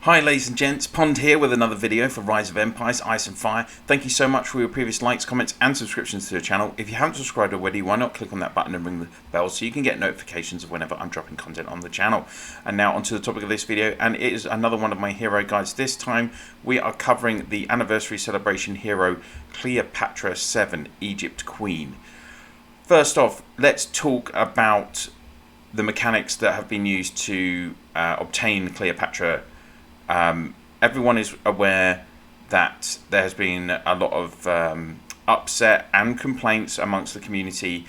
Hi ladies and gents, Pond here with another video for Rise of Empires, Ice and Fire. Thank you so much for your previous likes, comments and subscriptions to the channel. If you haven't subscribed already, why not click on that button and ring the bell so you can get notifications of whenever I'm dropping content on the channel. And now onto the topic of this video, and it is another one of my hero guides. This time we are covering the anniversary celebration hero Cleopatra VII, Egypt Queen. First off, let's talk about the mechanics that have been used to obtain Cleopatra. Everyone is aware that there has been a lot of upset and complaints amongst the community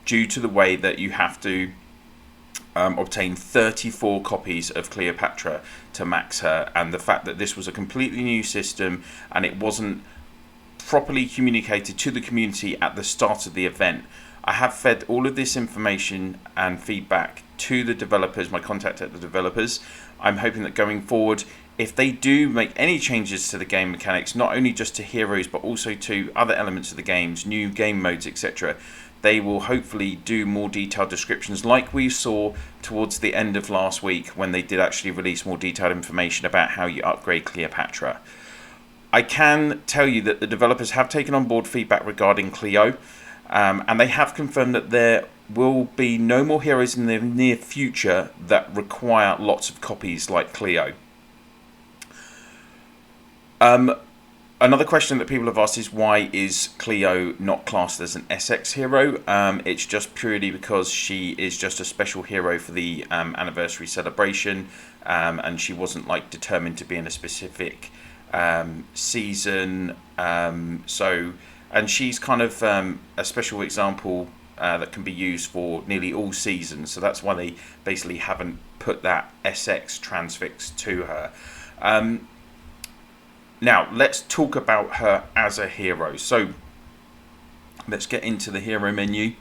due to the way that you have to obtain 34 copies of Cleopatra to max her, and the fact that this was a completely new system and it wasn't properly communicated to the community at the start of the event. I have fed all of this information and feedback to the developers, my contact at the developers. I'm hoping that going forward, if they do make any changes to the game mechanics, not only just to heroes but also to other elements of the games, new game modes, etc., they will hopefully do more detailed descriptions like we saw towards the end of last week when they did actually release more detailed information about how you upgrade Cleopatra. I can tell you that the developers have taken on board feedback regarding Cleo, and they have confirmed that there will be no more heroes in the near future that require lots of copies like Cleo. Another question that people have asked is, why is Cleo not classed as an SX hero? It's just purely because she is just a special hero for the anniversary celebration, and she wasn't like determined to be in a specific season. And she's kind of a special example that can be used for nearly all seasons, so that's why they basically haven't put that SX transfix to her. Now let's talk about her as a hero. So let's get into the hero menu.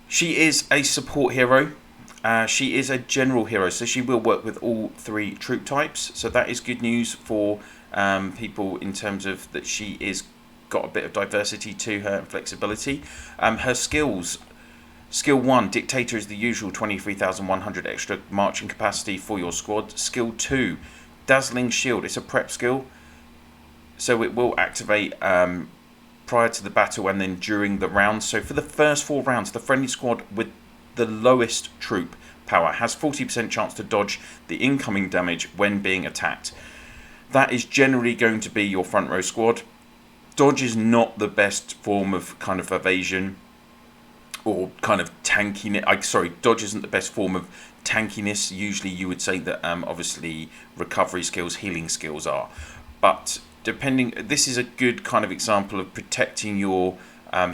She is a support hero. She is a general hero, so she will work with all three troop types, so that is good news for people in terms of that she is got a bit of diversity to her and flexibility. Her skills: skill 1, Dictator, is the usual 23,100 extra marching capacity for your squad. Skill 2, Dazzling Shield, it's a prep skill, so it will activate prior to the battle and then during the round. So for the first 4 rounds, the friendly squad with the lowest troop power has 40% chance to dodge the incoming damage when being attacked. That is generally going to be your front row squad. Dodge is not the best form of kind of evasion or kind of tankiness. Sorry, dodge isn't the best form of tankiness. Usually you would say that obviously recovery skills, healing skills are. But depending, this is a good kind of example of protecting your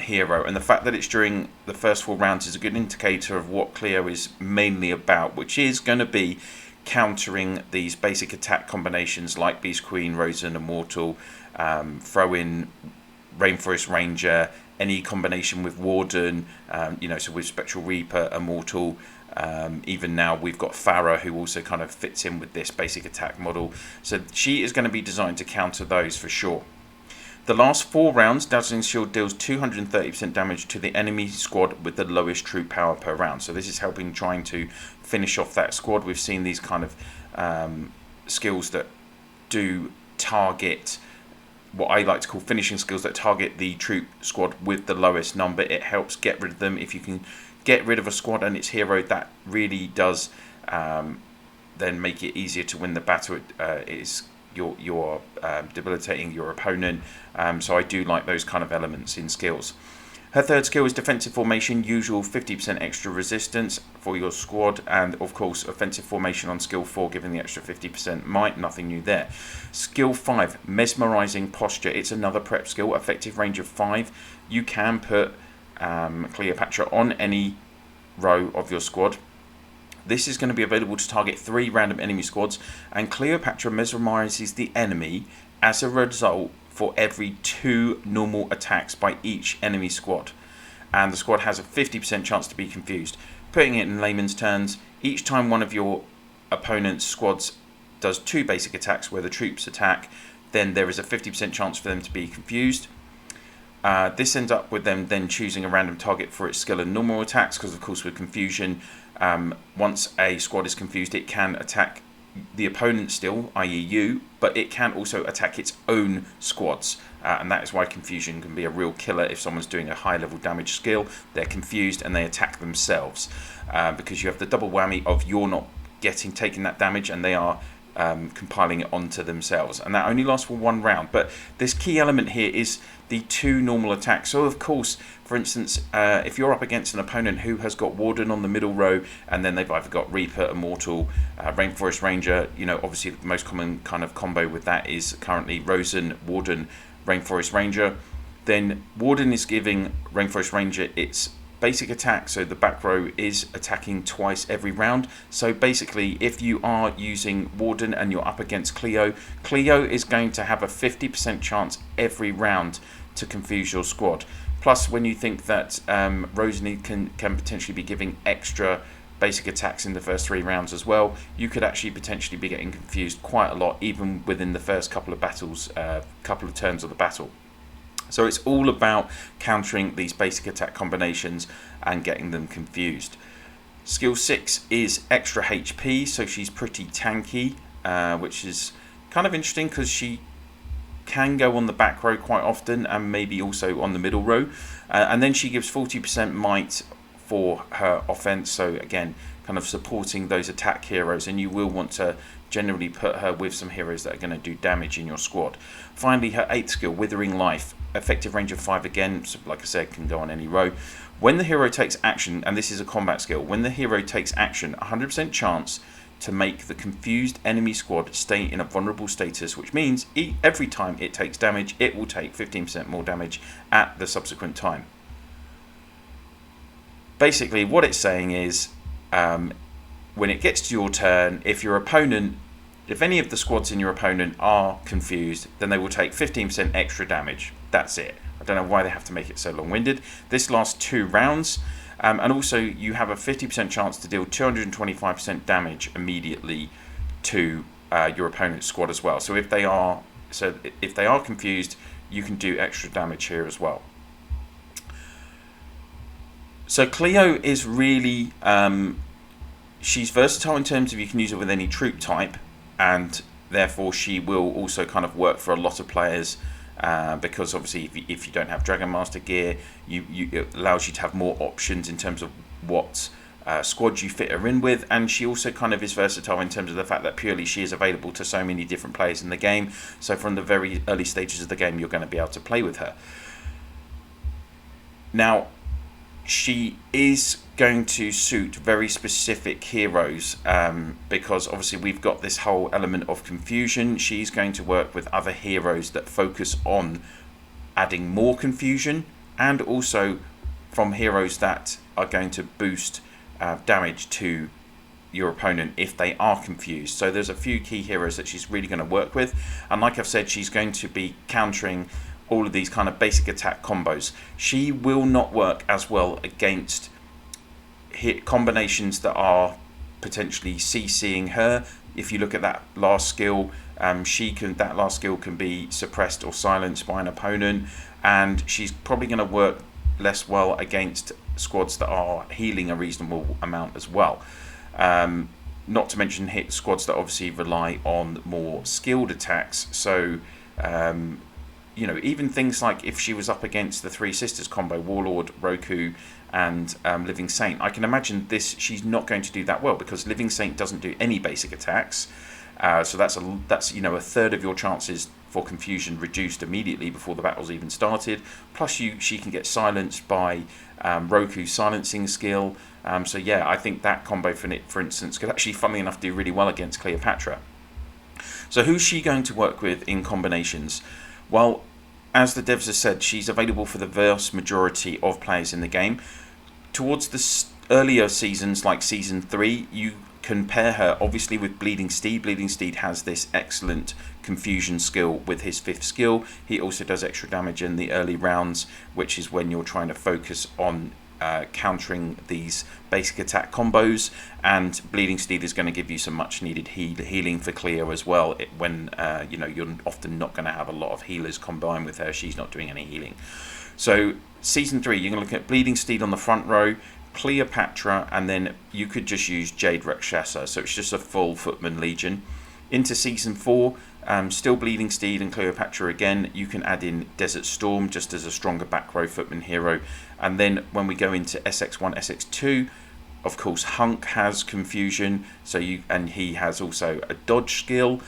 hero, and the fact that it's during the first 4 rounds is a good indicator of what Cleo is mainly about, which is going to be countering these basic attack combinations like Beast Queen, Rosen, Immortal, throw in Rainforest Ranger, any combination with Warden, so with Spectral Reaper, Immortal, even now we've got Farah, who also kind of fits in with this basic attack model, so she is going to be designed to counter those for sure. The last 4 rounds, Dazzling Shield deals 230% damage to the enemy squad with the lowest troop power per round. So this is helping trying to finish off that squad. We've seen these kind of skills that do target what I like to call finishing skills that target the troop squad with the lowest number. It helps get rid of them. If you can get rid of a squad and its hero, that really does then make it easier to win the battle. You're debilitating your opponent, so I do like those kind of elements in skills. Her third skill is Defensive Formation, usual 50% extra resistance for your squad, and of course Offensive Formation on skill 4, giving the extra 50% might, nothing new there. Skill 5, Mesmerizing Posture, it's another prep skill, effective range of 5. You can put Cleopatra on any row of your squad. This is going to be available to target 3 random enemy squads, and Cleopatra mesmerizes the enemy as a result for every 2 normal attacks by each enemy squad, and the squad has a 50% chance to be confused. Putting it in layman's terms, each time one of your opponent's squads does 2 basic attacks where the troops attack, then there is a 50% chance for them to be confused. This ends up with them then choosing a random target for its skill and normal attacks, because of course with confusion, once a squad is confused, it can attack the opponent still, i.e. you, but it can also attack its own squads. And that is why confusion can be a real killer if someone's doing a high level damage skill. They're confused and they attack themselves, because you have the double whammy of you're not taking that damage, and they are compiling it onto themselves, and that only lasts for 1 round. But this key element here is the 2 normal attacks. So of course, for instance, if you're up against an opponent who has got Warden on the middle row, and then they've either got Reaper, Immortal, Rainforest Ranger, obviously the most common kind of combo with that is currently Rosen, Warden, Rainforest Ranger. Then Warden is giving Rainforest Ranger its basic attack, so the back row is attacking twice every round. So basically, if you are using Warden and you're up against Cleo, Cleo is going to have a 50% chance every round to confuse your squad. Plus, when you think that Rosalie can potentially be giving extra basic attacks in the first 3 rounds as well, you could actually potentially be getting confused quite a lot, even within the first couple of battles, couple of turns of the battle. So it's all about countering these basic attack combinations and getting them confused. Skill 6 is extra HP, so she's pretty tanky, which is kind of interesting because she can go on the back row quite often and maybe also on the middle row. And then she gives 40% might for her offense, so again, kind of supporting those attack heroes, and you will want to generally put her with some heroes that are going to do damage in your squad. Finally, her 8th skill, Withering Life, effective range of 5 again, so like I said, can go on any row. When the hero takes action, and this is a combat skill, when the hero takes action, 100% chance to make the confused enemy squad stay in a vulnerable status, which means every time it takes damage, it will take 15% more damage at the subsequent time. Basically, what it's saying is, when it gets to your turn, if any of the squads in your opponent are confused, then they will take 15% extra damage. That's it. I don't know why they have to make it so long-winded. This lasts 2 rounds, and also you have a 50% chance to deal 225% damage immediately to your opponent's squad as well. So if they are confused, you can do extra damage here as well. So Cleo is really she's versatile in terms of you can use it with any troop type, and therefore she will also kind of work for a lot of players, because obviously if you don't have Dragon Master gear, it allows you to have more options in terms of what squad you fit her in with. And she also kind of is versatile in terms of the fact that purely she is available to so many different players in the game, so from the very early stages of the game you're going to be able to play with her. Now, she is going to suit very specific heroes, because obviously we've got this whole element of confusion. She's going to work with other heroes that focus on adding more confusion, and also from heroes that are going to boost damage to your opponent if they are confused. So there's a few key heroes that she's really going to work with, and like I've said, she's going to be countering all of these kind of basic attack combos. She will not work as well against hit combinations that are potentially CCing her. If you look at that last skill, that last skill can be suppressed or silenced by an opponent, and she's probably going to work less well against squads that are healing a reasonable amount as well. Not to mention hit squads that obviously rely on more skilled attacks. So even things like if she was up against the Three Sisters combo, Warlord, Roku, and Living Saint, I can imagine she's not going to do that well, because Living Saint doesn't do any basic attacks. So that's a third of your chances for confusion reduced immediately before the battle's even started. Plus she can get silenced by Roku's silencing skill. So yeah, I think that combo for instance could actually, funnily enough, do really well against Cleopatra. So who's she going to work with in combinations? Well, as the devs have said, she's available for the vast majority of players in the game. Towards the earlier seasons, like Season 3, you can pair her obviously with Bleeding Steed. Bleeding Steed has this excellent confusion skill with his 5th skill. He also does extra damage in the early rounds, which is when you're trying to focus on countering these basic attack combos, and Bleeding Steed is going to give you some much needed healing for Cleo as well, when you're often not going to have a lot of healers combined with her. She's not doing any healing. So Season 3, you're going to look at Bleeding Steed on the front row, Cleopatra, and then you could just use Jade Rakshasa, so it's just a full Footman Legion. Into Season 4, still Bleeding Steed and Cleopatra again. You can add in Desert Storm just as a stronger back row Footman hero. And then when we go into SX1, SX2, of course Hunk has Confusion, and he has also a dodge skill.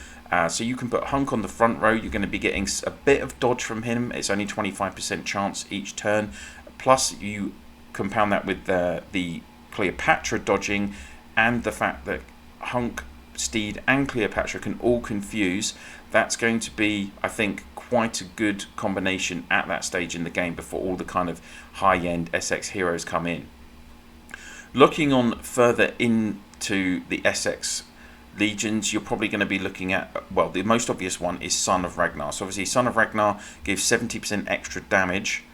So you can put Hunk on the front row. You're going to be getting a bit of dodge from him. It's only 25% chance each turn. Plus you compound that with the Cleopatra dodging and the fact that Hunk, Steed and Cleopatra can all confuse. That's going to be, I think, quite a good combination at that stage in the game before all the kind of high-end SX heroes come in. Looking on further into the SX legions, you're probably going to be looking at, well, the most obvious one is Son of Ragnar. So obviously Son of Ragnar gives 70% extra damage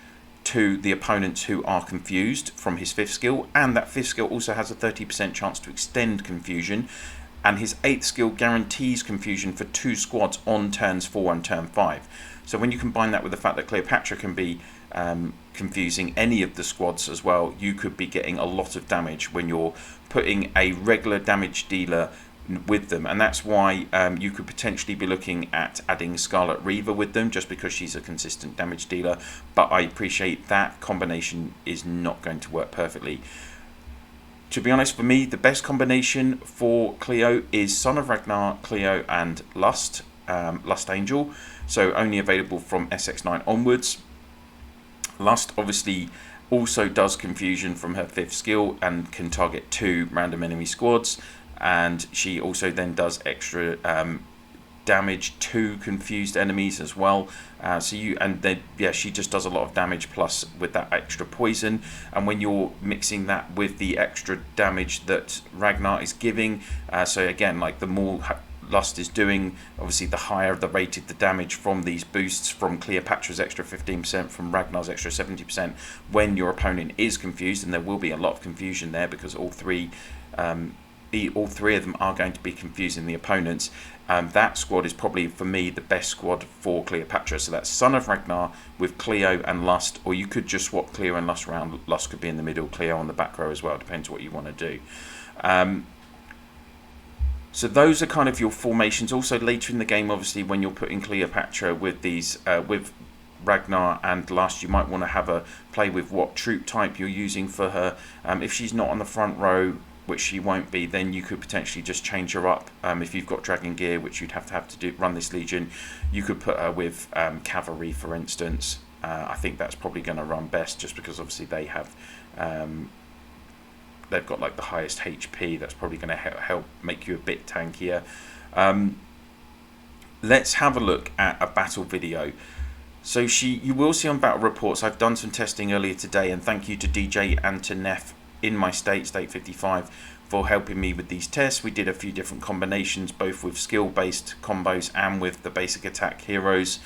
to the opponents who are confused from his 5th skill, and that 5th skill also has a 30% chance to extend confusion, and his 8th skill guarantees confusion for 2 squads on turns 4 and turn 5. So when you combine that with the fact that Cleopatra can be confusing any of the squads as well, you could be getting a lot of damage when you're putting a regular damage dealer with them, and that's why you could potentially be looking at adding Scarlet Reaver with them, just because she's a consistent damage dealer. But I appreciate that combination is not going to work perfectly. To be honest, for me, the best combination for Cleo is Son of Ragnar, Cleo and Lust Angel. So only available from SX9 onwards. Lust obviously also does confusion from her 5th skill and can target 2 random enemy squads. And she also then does extra damage to confused enemies as well. She just does a lot of damage, plus with that extra poison. And when you're mixing that with the extra damage that Ragnar is giving, so again, like the more Lust is doing, obviously the higher the rated the damage from these boosts, from Cleopatra's extra 15%, from Ragnar's extra 70%, when your opponent is confused, and there will be a lot of confusion there because all three of them are going to be confusing the opponents. That squad is probably, for me, the best squad for Cleopatra. So that's Son of Ragnar with Cleo and Lust, or you could just swap Cleo and Lust around. Lust could be in the middle, Cleo on the back row as well, depends what you want to do. So those are kind of your formations. Also later in the game, obviously, when you're putting Cleopatra with these with Ragnar and Lust, you might want to have a play with what troop type you're using for her. If she's not on the front row, which she won't be, then you could potentially just change her up. If you've got Dragon Gear, which you'd have to do run this Legion, you could put her with Cavalry, for instance. I think that's probably going to run best, just because obviously they have they've got like the highest HP. That's probably going to help make you a bit tankier. Let's have a look at a battle video. So you will see on battle reports, I've done some testing earlier today, and thank you to DJ and to Neff in my state 55, for helping me with these tests. We did a few different combinations, both with skill based combos and with the basic attack heroes.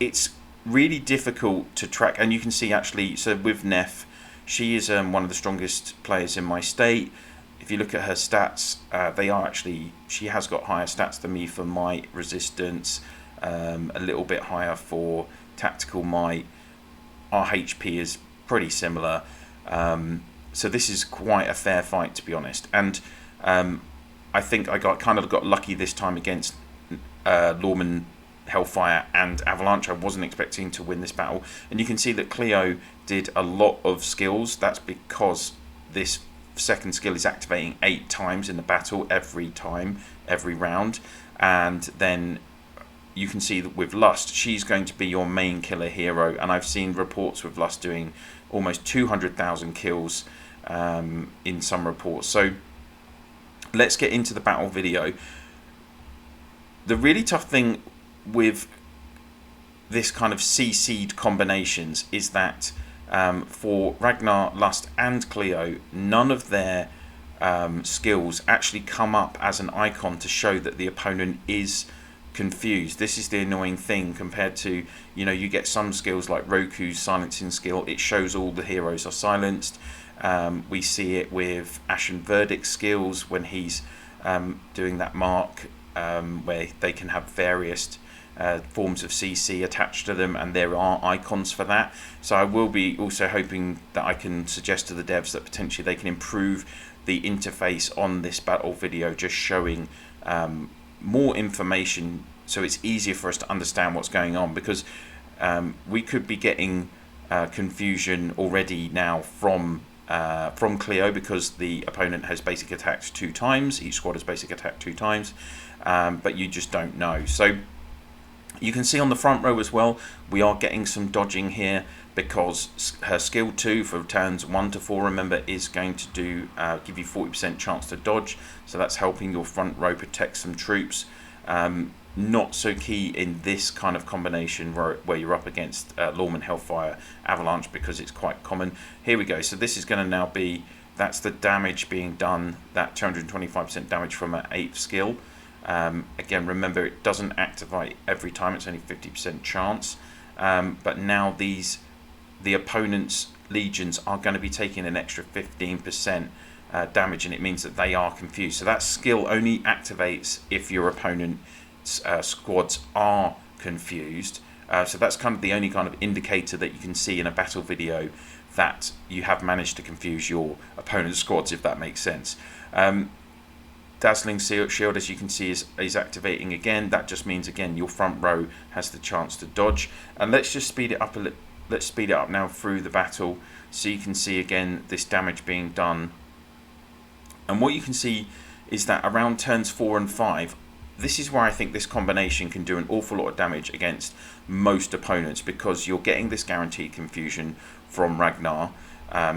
It's really difficult to track, and you can see actually, so with Neff, she is one of the strongest players in my state. If you look at her stats, she has got higher stats than me for might, resistance, a little bit higher for tactical might. Our HP is pretty similar, so this is quite a fair fight, to be honest. And I think I got lucky this time against Lawman, Hellfire and Avalanche. I wasn't expecting to win this battle, and you can see that Cleo did a lot of skills. That's because this second skill is activating 8 times in the battle, every round. And then you can see that with Lust, she's going to be your main killer hero, and I've seen reports with Lust doing almost 200,000 kills in some reports. So let's get into the battle video. The really tough thing with this kind of CC'd combinations is that for Ragnar, Lust and Cleo, none of their skills actually come up as an icon to show that the opponent is confused. This is the annoying thing compared to, you get some skills like Roku's silencing skill. It shows all the heroes are silenced. We see it with Ashen Verdict skills when he's doing that mark, where they can have various forms of CC attached to them, and there are icons for that. So I will be also hoping that I can suggest to the devs that potentially they can improve the interface on this battle video, just showing more information so it's easier for us to understand what's going on, because we could be getting confusion already now from Cleo, because the opponent has basic attacks 2 times, each squad has basic attack 2 times, but you just don't know. So you can see on the front row as well, we are getting some dodging here, because her skill 2 for turns 1 to 4, remember, is going to do give you 40% chance to dodge, so that's helping your front row protect some troops. Not so key in this kind of combination where you're up against Lawman, Hellfire, Avalanche, because it's quite common. Here we go, so this is going to now be, that's the damage being done, that 225% damage from an 8th skill. Again, remember, it doesn't activate every time, it's only 50% chance, but now the opponent's legions are going to be taking an extra 15% damage, and it means that they are confused. So that skill only activates if your opponent's squads are confused. So that's kind of the only kind of indicator that you can see in a battle video that you have managed to confuse your opponent's squads, if that makes sense. Dazzling shield, as you can see, is activating again. That just means, again, your front row has the chance to dodge. And let's just speed it up a little. Let's speed it up now through the battle, so you can see again this damage being done. And what you can see is that around turns 4 and 5, this is where I think this combination can do an awful lot of damage against most opponents, because you're getting this guaranteed confusion from Ragnar.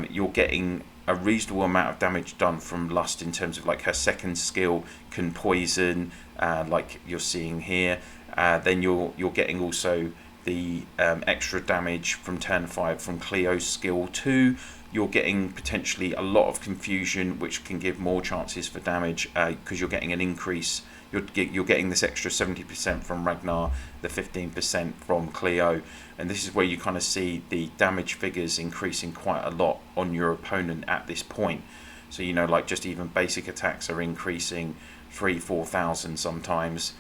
You're getting a reasonable amount of damage done from Lust, in terms of like her second skill can poison, like you're seeing here. Then you're getting also the extra damage from turn 5 from Cleo's skill 2. You're getting potentially a lot of confusion, which can give more chances for damage, because you're getting an increase. You're getting this extra 70% from Ragnar, the 15% from Cleo, and this is where you kind of see the damage figures increasing quite a lot on your opponent at this point. So, you know, like just even basic attacks are increasing 3,000-4,000 sometimes.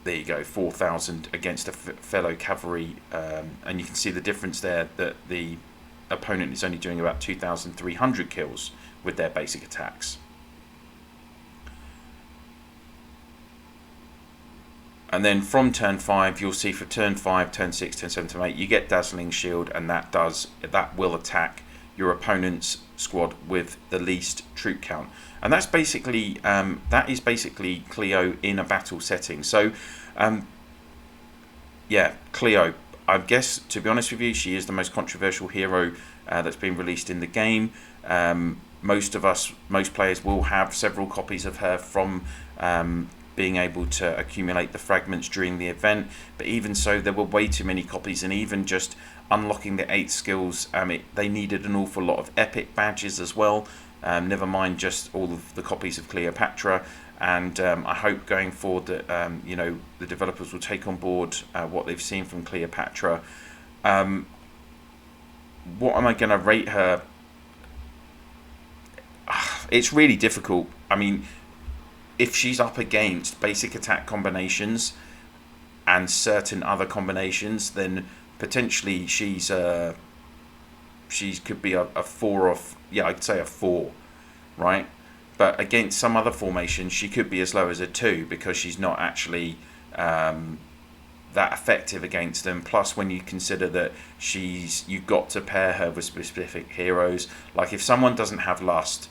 There you go, 4,000 against a fellow cavalry, and you can see the difference there, that the opponent is only doing about 2,300 kills with their basic attacks. And then from turn 5, you'll see for turn 5, turn 6, turn 7, turn 8, you get Dazzling Shield, and that will attack your opponent's squad with the least troop count. And that's basically that is basically Cleo in a battle setting. So yeah, Cleo, I guess, to be honest with you, she is the most controversial hero that's been released in the game. Most players will have several copies of her from being able to accumulate the fragments during the event, but even so, there were way too many copies, and even just unlocking the 8 skills, they needed an awful lot of epic badges as well, never mind just all of the copies of Cleopatra. And I hope going forward that you know, the developers will take on board what they've seen from Cleopatra. What am I going to rate her? It's really difficult. I mean, if she's up against basic attack combinations and certain other combinations, then potentially she could be a 4 off. Yeah, I'd say a 4, right? But against some other formations, she could be as low as a 2, because she's not actually that effective against them. Plus, when you consider that you've got to pair her with specific heroes. Like if someone doesn't have Lust,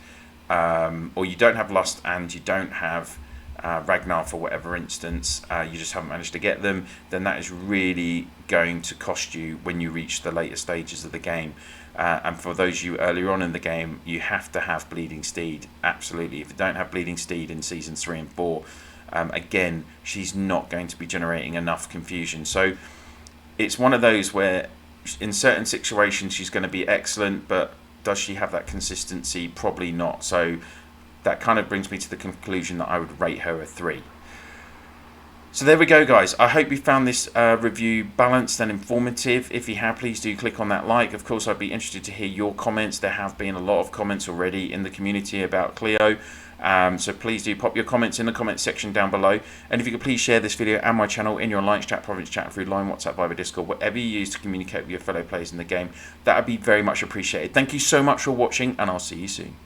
or you don't have Lust and you don't have Ragnar for whatever instance, you just haven't managed to get them, then that is really going to cost you when you reach the later stages of the game. And for those of you earlier on in the game, you have to have Bleeding Steed, absolutely. If you don't have Bleeding Steed in seasons 3 and 4, again, she's not going to be generating enough confusion. So it's one of those where in certain situations she's going to be excellent, but does she have that consistency? Probably not. So that kind of brings me to the conclusion that I would rate her a 3. So there we go, guys. I hope you found this review balanced and informative. If you have, please do click on that like. Of course, I'd be interested to hear your comments. There have been a lot of comments already in the community about Cleo. So please do pop your comments in the comments section down below. And if you could please share this video and my channel in your Alliance chat, Province chat, through Line, WhatsApp, Viber, Discord, whatever you use to communicate with your fellow players in the game, that would be very much appreciated. Thank you so much for watching, and I'll see you soon.